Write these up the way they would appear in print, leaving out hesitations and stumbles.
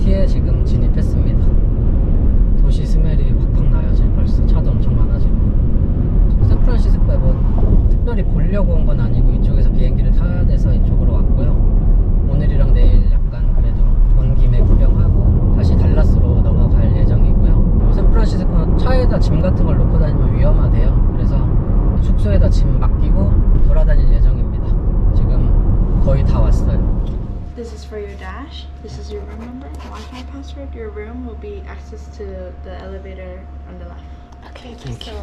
시티에 지금 진입했습니다. 도시 스멜이 확확 나요. 지금 벌써 차도 엄청 많아지고. 샌프란시스코에 뭐 특별히 보려고 온 건 아니고 이쪽에서 비행기를 타야 돼서 이쪽으로 왔고요. 오늘이랑 내일 약간 그래도 온 김에 구경하고 다시 달라스로 넘어갈 예정이고요. 샌프란시스코는 차에다 짐 같은 걸 놓고 다니면 위험하대요. 그래서 숙소에다 짐 맡기고 돌아다닐 예정입니다. 지금 거의 다 왔어요. This is for your dash. This is your room number, Wi-Fi password. Your room will be access to the elevator on the left. Okay, thank you.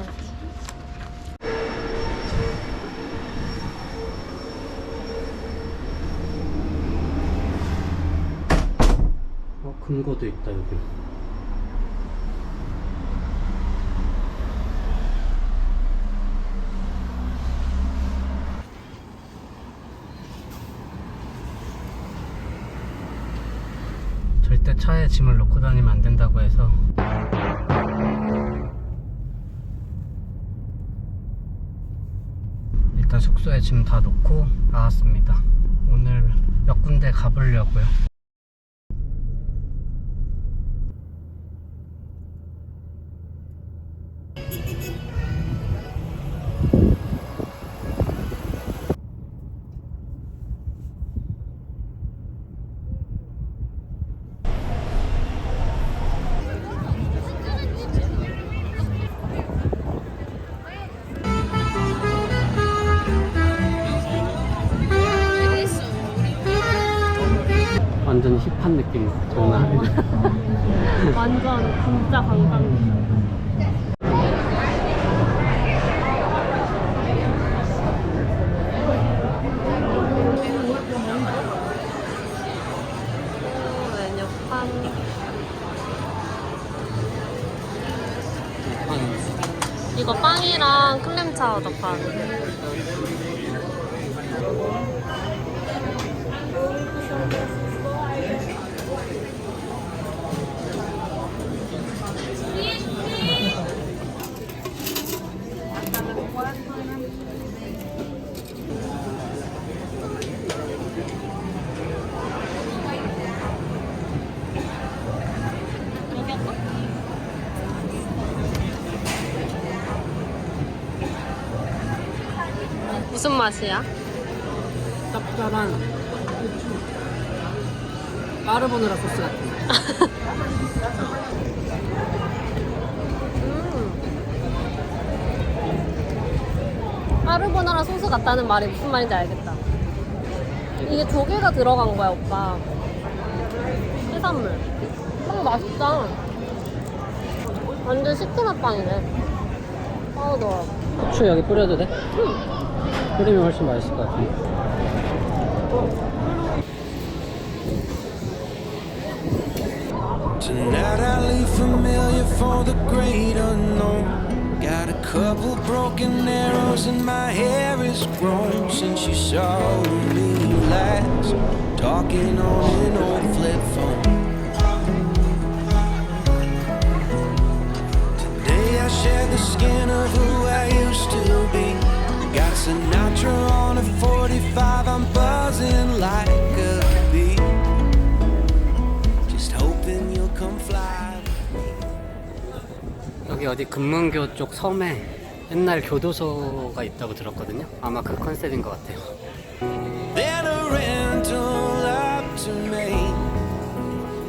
금고도 있다 여기. 절대 차에 짐을 놓고 다니면 안 된다고 해서 일단 숙소에 짐 다 놓고 나왔습니다. 오늘 몇 군데 가보려고요. 완전 힙한 느낌 장난 아니야. 완전 진짜 관광지. 메뉴판. 이거 빵이랑 클램 차우더 판. 무슨 맛이야? 짭짤한 까르보나라 소스 같은 까르보나라 소스 같다는 말이 무슨 말인지 알겠다. 이게 조개가 들어간 거야, 오빠. 해산물. 맛있다. 완전 시트맛 빵이네. 파우더. 후추 여기 뿌려도 돼? 뿌리면 훨씬 맛있을 것 같은데. Tonight I leave familiar for the great unknown. Got a couple broken arrows and my hair is grown since you saw me last, talking on an old flip phone. Today I share the skin of who I used to be. Got Sinatra on a 45, I'm buzzing like a bee. Just hoping you'll come fly. 여기 어디 금문교 쪽 섬에 옛날 교도소가 있다고 들었거든요. 아마 그 컨셉인 것 같아요. Then a rental up to Maine,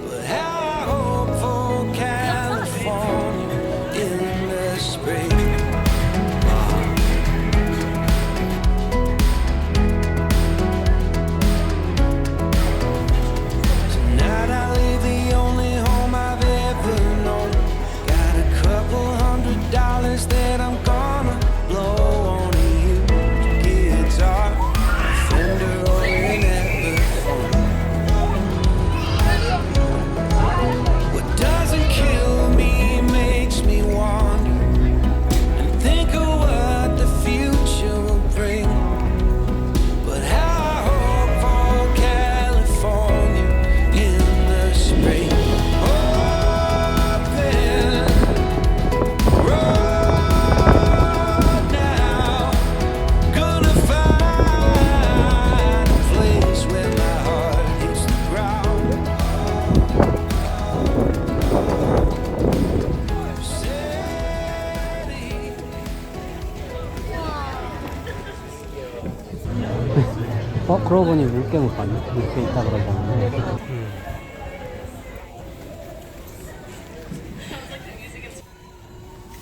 but how I hope for California in the spring. Tonight I leave the only home I've ever known. Got a couple $100 that I'm gonna blow on a used guitar. Fender 그러고 보니 물개 못 봤네. 물개 있다 그러잖아.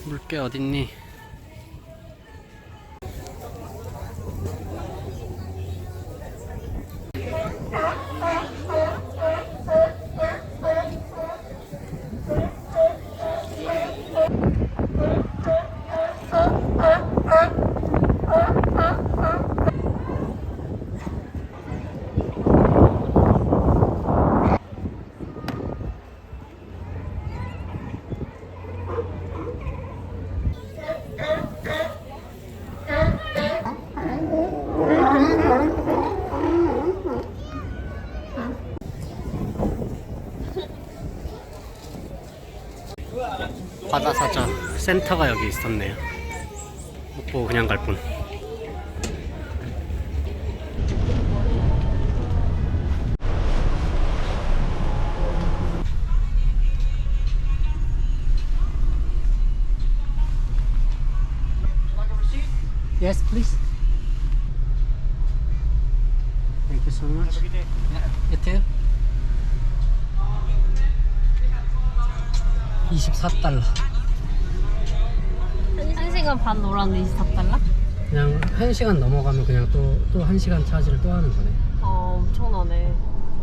물개 어딨니? 바다사자 센터가 여기 있었네요. 못 보고 그냥 갈 뿐. Yes, please. Thank you so much. Yeah, you too. 24달러. 1시간 반 놀았는데 24달러? 그냥 1시간 넘어가면 그냥 또 1시간 차지를 또 하는 거네. 아 엄청나네.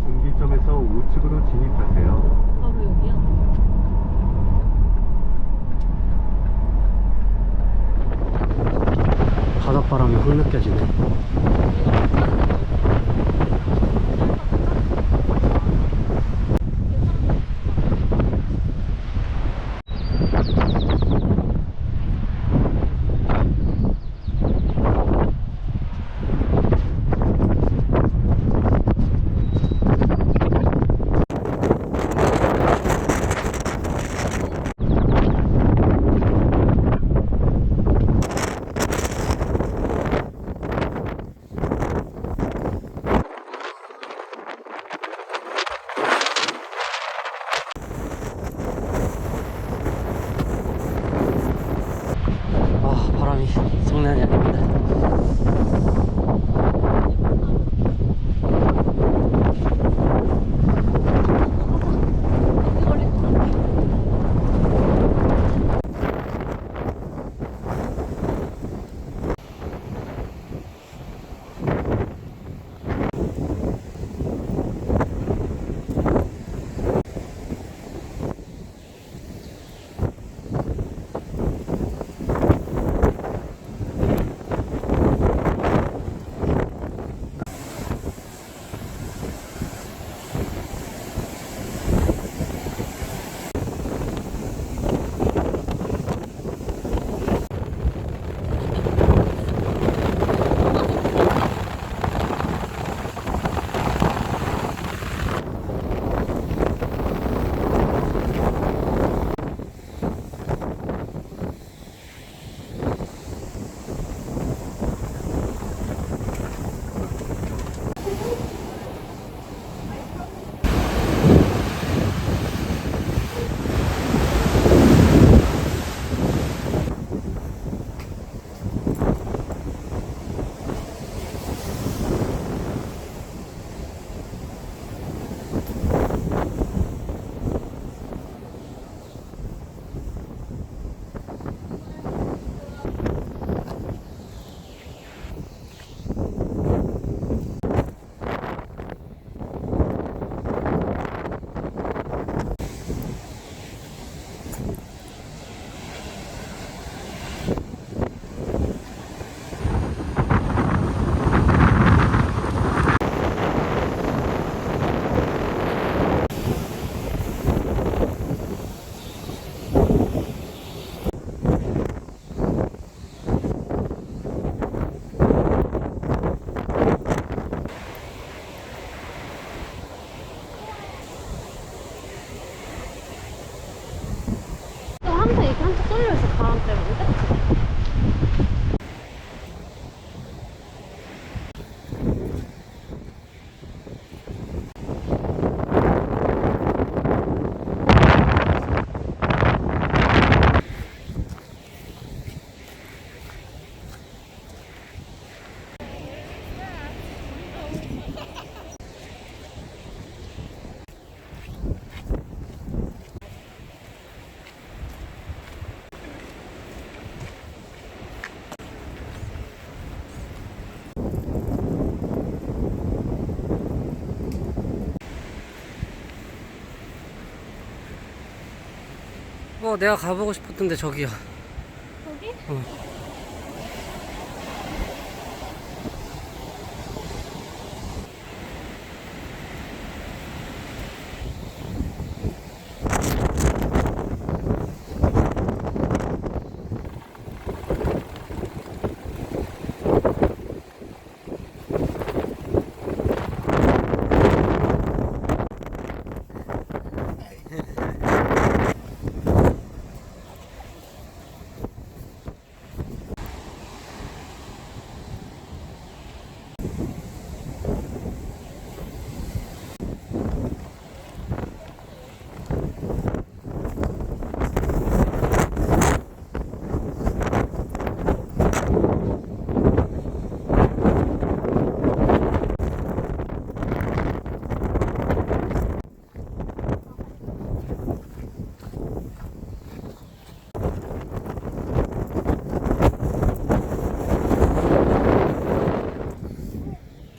분기점에서 우측으로 진입하세요. 바로 여기야? 바닷바람이 확 느껴지네. 아, 바람이 장난이 아닙니다. 항상 이렇게 한쪽 쏠려있어 바람 때문에. 그치? 내가 가보고 싶었던데 저기야. 여기?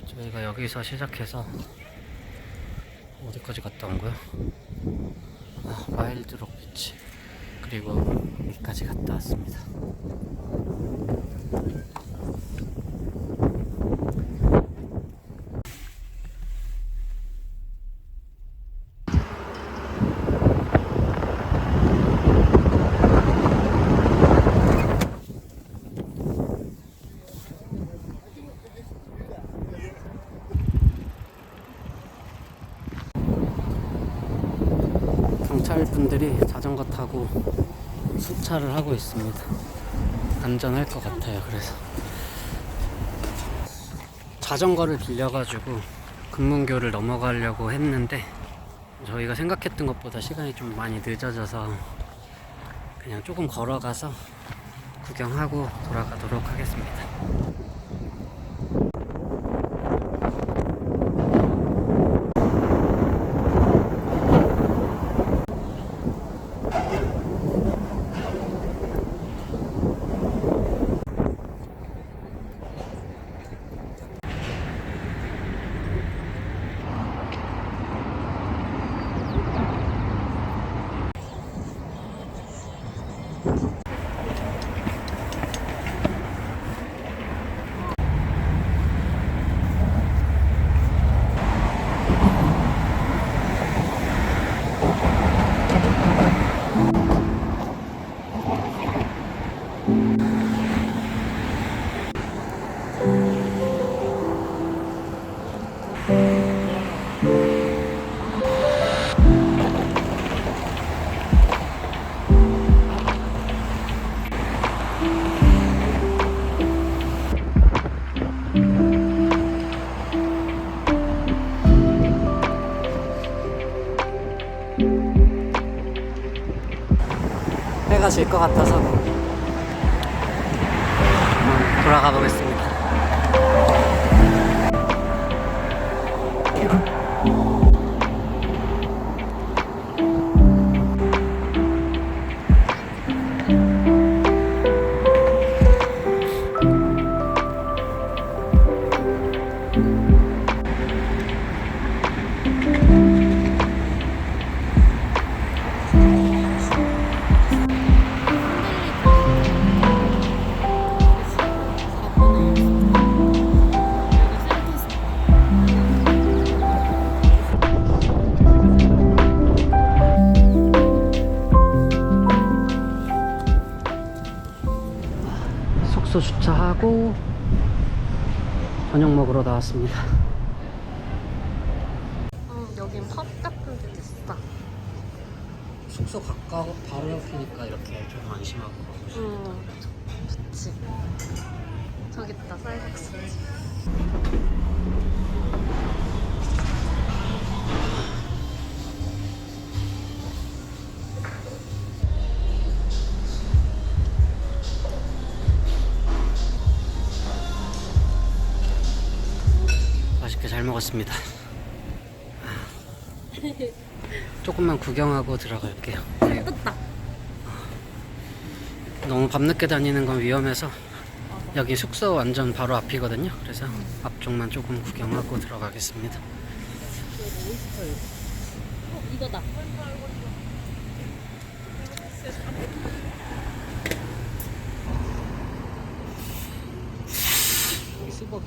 저희가 여기서 시작해서 어디까지 갔다 온 거야? 와일드 록 비치 그리고 여기까지 갔다 왔습니다. 경찰분들이 자전거 타고 수차를 하고 있습니다. 안전할 것 같아요. 그래서 자전거를 빌려가지고 금문교를 넘어가려고 했는데 저희가 생각했던 것보다 시간이 좀 많이 늦어져서 그냥 조금 걸어가서 구경하고 돌아가도록 하겠습니다. 해가 질 것 같아서 돌아가 보겠습니다. 숙소 주차하고 저녁 먹으러 나왔습니다. 여긴 펍 같은 데도 있어. 숙소 가까워 바로 옆이니까 이렇게 좀 안심하고 좋지. 저기 있다, 쌀국수. 맛있게 잘 먹었습니다. 조금만 구경하고 들어갈게요. 떴다. 너무 밤늦게 다니는 건 위험해서 여기 숙소 완전 바로 앞이거든요. 그래서 앞쪽만 조금 구경하고 들어가겠습니다. 이거다.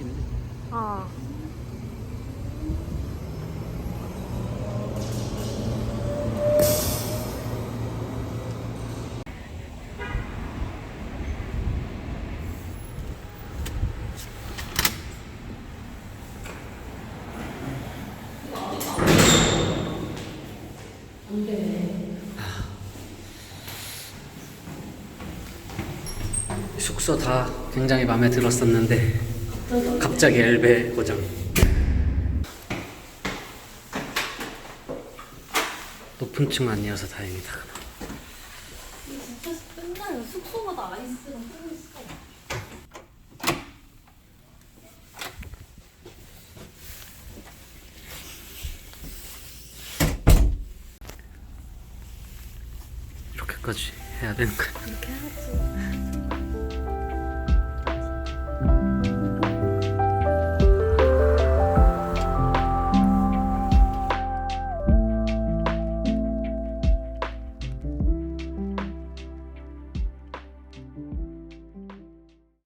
느낌이네. 어. 숙소 다 굉장히 마음에 들었었는데 갑자기 엘베 고장. 높은 층 아니어서 다행이다. 진짜 맨날 숙소마다 아이스랑 쓰고 있어. 이렇게까지 해야 되는 거야? 이렇게 하지.